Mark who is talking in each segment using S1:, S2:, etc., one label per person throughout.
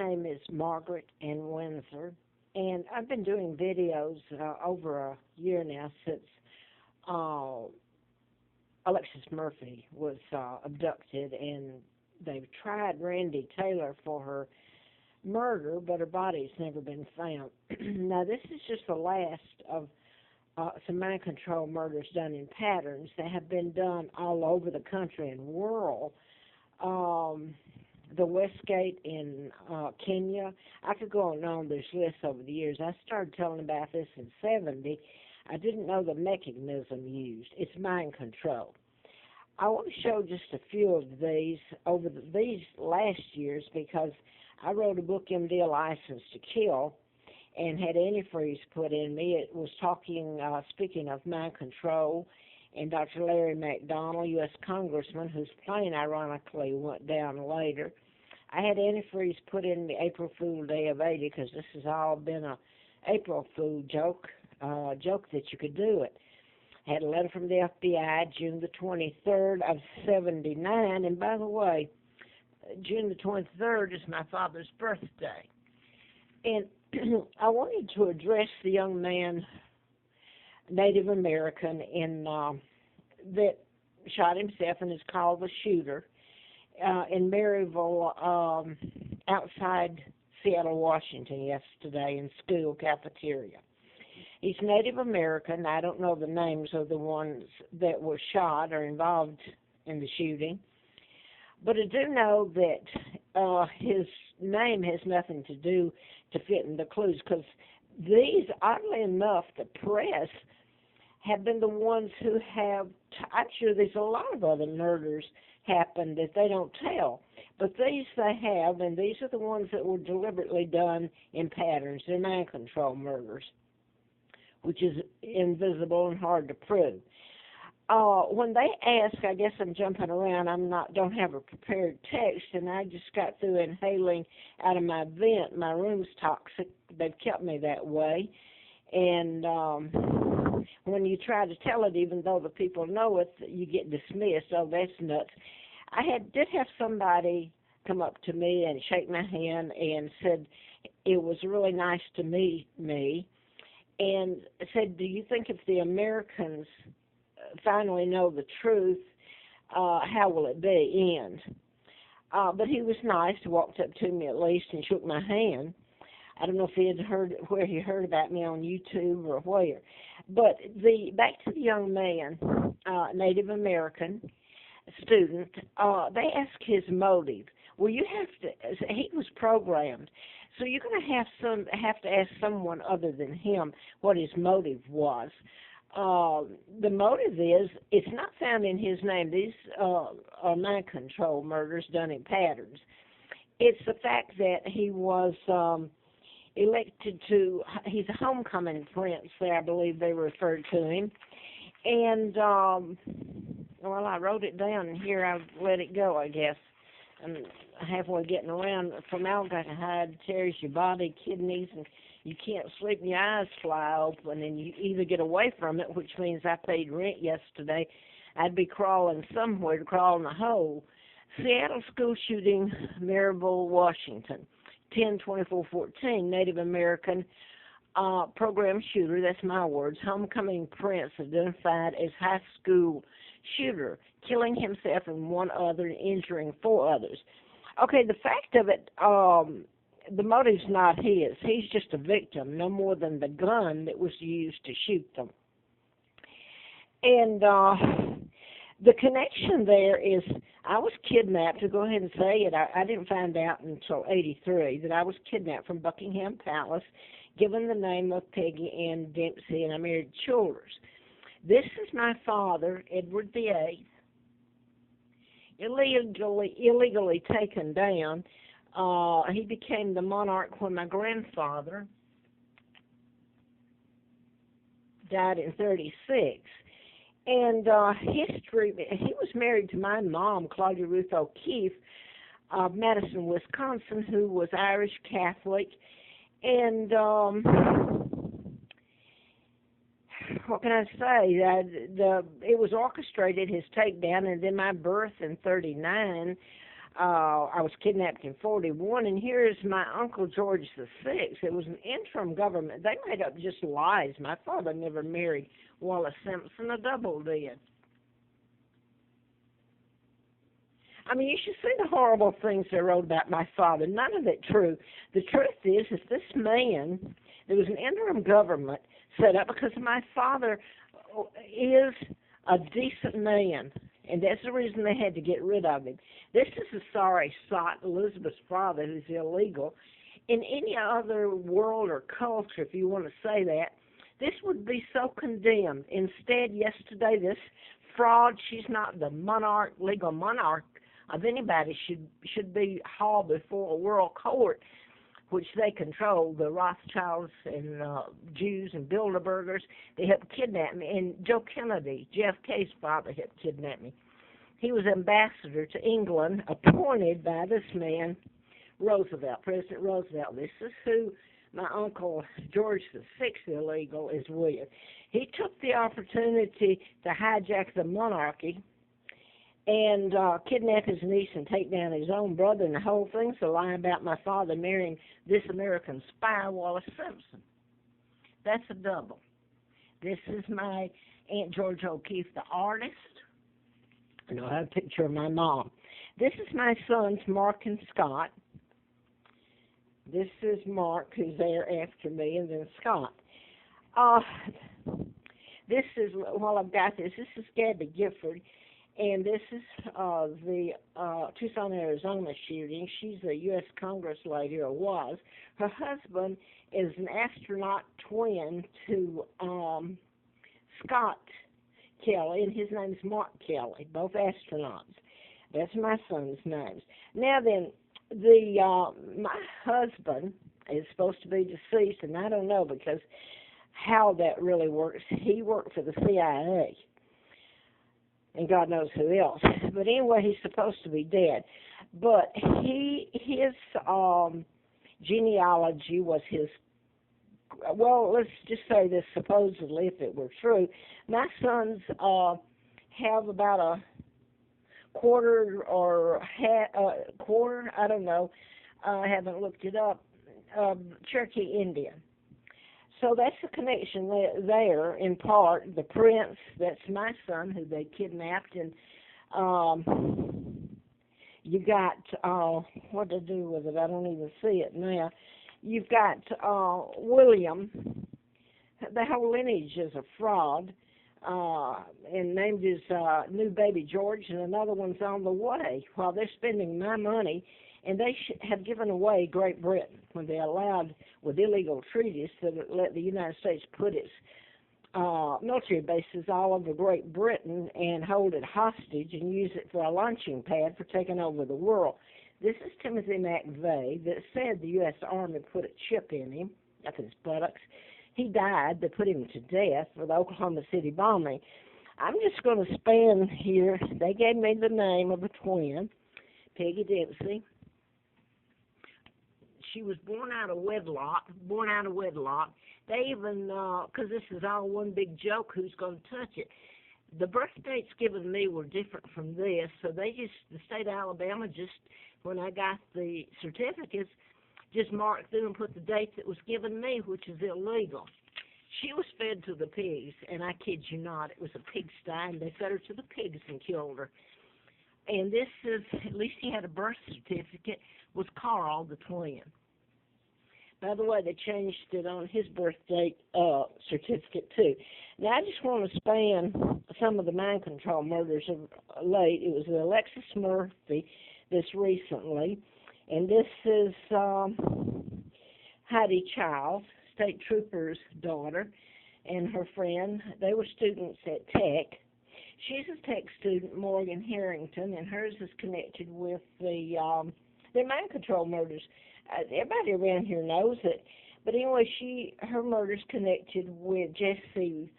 S1: name is Margaret Ann Windsor, and I've been doing videos over a year now since uh, Alexis Murphy was abducted, and they've tried Randy Taylor for her murder, but her body's never been found. Now, this is just the last of some mind control murders done in patterns that have been done all over the country and world. Um, the Westgate in Kenya. I could go on and on this list over the years. I started telling about this in '70. I didn't know the mechanism used. It's mind control. I want to show just a few of these over these last years because I wrote a book, MD, A License to Kill, and had antifreeze put in me. It was speaking of mind control, and Dr. Larry McDonald, U.S. Congressman, whose plane ironically went down later. I had antifreeze put in me April Fool Day of '80 because this has all been a April Fool joke that you could do it. I had a letter from the FBI June the 23rd of '79, and by the way, June the 23rd is my father's birthday. And I wanted to address the young man, Native American, that shot himself and is called the shooter in Maryville, outside Seattle, Washington, yesterday in school cafeteria. He's Native American. I don't know the names of the ones that were shot or involved in the shooting, but I do know that his name has nothing to do to fit in the clues because these, oddly enough, the press have been the ones who have, I'm sure there's a lot of other murders happened that they don't tell, but these they have, and these are the ones that were deliberately done in patterns. They're mind control murders, which is invisible and hard to prove. When they ask, I guess I'm jumping around. Don't have a prepared text, and I just got through inhaling out of my vent. My room's toxic. They've kept me that way, and when you try to tell it, even though the people know it, you get dismissed. Oh, that's nuts. Did have somebody come up to me and shake my hand and said it was really nice to meet me, and said, do you think if the Americans finally know the truth, how will it end? But he was nice, walked up to me at least and shook my hand. I don't know if he had heard where he heard about me on YouTube or where. But back to the young man, Native American student, they asked his motive. Well, you have to. He was programmed, so you're going to have to ask someone other than him what his motive was. The motive is it's not found in his name. These are mind control murders done in patterns. It's the fact that he was elected to, he's a homecoming prince there, I believe they referred to him. And, well, I wrote it down, and here I've let it go, I guess. I'm halfway getting around. Formaldehyde tears your body, kidneys, and you can't sleep and your eyes fly open, and you either get away from it, which means I paid rent yesterday. I'd be crawling somewhere to crawl in a hole. Seattle school shooting, Maryville, Washington. 10/24/14, Native American program shooter, that's my words, homecoming prince identified as high school shooter, killing himself and one other and injuring four others. Okay, the fact of it, the motive's not his. He's just a victim, no more than the gun that was used to shoot them. And the connection there is I was kidnapped, to go ahead and say it. I didn't find out until '83 that I was kidnapped from Buckingham Palace, given the name of Peggy Ann Dempsey, and I married Childers. This is my father, Edward VIII, illegally taken down. He became the monarch when my grandfather died in '36. And history, he was married to my mom, Claudia Ruth O'Keefe, of Madison, Wisconsin, who was Irish Catholic. And what can I say? It was orchestrated, his takedown, and then my birth in '39. I was kidnapped in 41, and here's my Uncle George the Sixth. It was an interim government. They made up just lies. My father never married Wallace Simpson. A double did. I mean, you should see the horrible things they wrote about my father. None of it true. The truth is this man, there was an interim government set up because my father is a decent man, and that's the reason they had to get rid of him. This is a sorry sight, Elizabeth's father, who's illegal. In any other world or culture, if you want to say that, this would be so condemned. Instead, yesterday, this fraud, she's not the monarch, legal monarch of anybody, should be hauled before a world court, which they control, the Rothschilds and Jews and Bilderbergers. They helped kidnap me. And Joe Kennedy, JFK's father, helped kidnap me. He was ambassador to England, appointed by this man, Roosevelt, President Roosevelt. This is who my Uncle George the Sixth, illegal, is with. He took the opportunity to hijack the monarchy and kidnap his niece and take down his own brother, and the whole thing's a lie about my father marrying this American spy, Wallace Simpson. That's a double. This is my Aunt Georgia O'Keeffe, the artist. I know I have a picture of my mom. This is my sons, Mark and Scott. This is Mark, who's there after me, and then Scott. This is, while I've got this is Gabby Gifford. And this is the Tucson, Arizona shooting. She's a U.S. Congress lady, or was. Her husband is an astronaut twin to Scott Kelly, and his name's Mark Kelly, both astronauts. That's my son's names. Now then, my husband is supposed to be deceased, and I don't know because how that really works. He worked for the CIA. And God knows who else. But anyway, he's supposed to be dead. But his genealogy was his, well, let's just say this supposedly, if it were true. My sons have about a quarter or quarter, I don't know, I haven't looked it up, Cherokee Indian. So that's the connection there, in part. The prince, that's my son, who they kidnapped. And you got, what to do with it? I don't even see it now. You've got William. The whole lineage is a fraud. And named his new baby George, and another one's on the way. While they're spending my money, and they have given away Great Britain when they allowed, with illegal treaties, to let the United States put its military bases all over Great Britain and hold it hostage and use it for a launching pad for taking over the world. This is Timothy McVeigh that said the U.S. Army put a chip in him, up his buttocks. He died. They put him to death for the Oklahoma City bombing. I'm just going to span here. They gave me the name of a twin, Peggy Dempsey. She was born out of wedlock. They even, because this is all one big joke, who's going to touch it? The birth dates given me were different from this, so the state of Alabama, just when I got the certificates, just marked through and put the date that was given me, which is illegal. She was fed to the pigs, and I kid you not, it was a pigsty, and they fed her to the pigs and killed her. And this is, at least he had a birth certificate, was Carl the twin. By the way, they changed it on his birth date certificate, too. Now, I just want to span some of the mind control murders of late. It was Alexis Murphy this recently, and this is Heidi Childs, state trooper's daughter, and her friend. They were students at Tech. She's a Tech student, Morgan Harrington, and hers is connected with the mind control murders. Everybody around here knows it. But anyway, her murder's connected with Jesse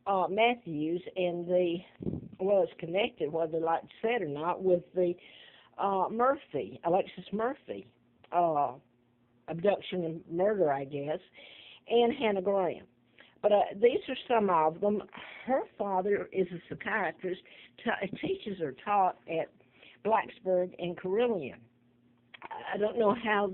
S1: Matthews and it's connected, whether they like to say it or not, with the Alexis Murphy abduction and murder, I guess, and Hannah Graham. But these are some of them. Her father is a psychiatrist, teaches or taught at Blacksburg, and Carilion. I don't know how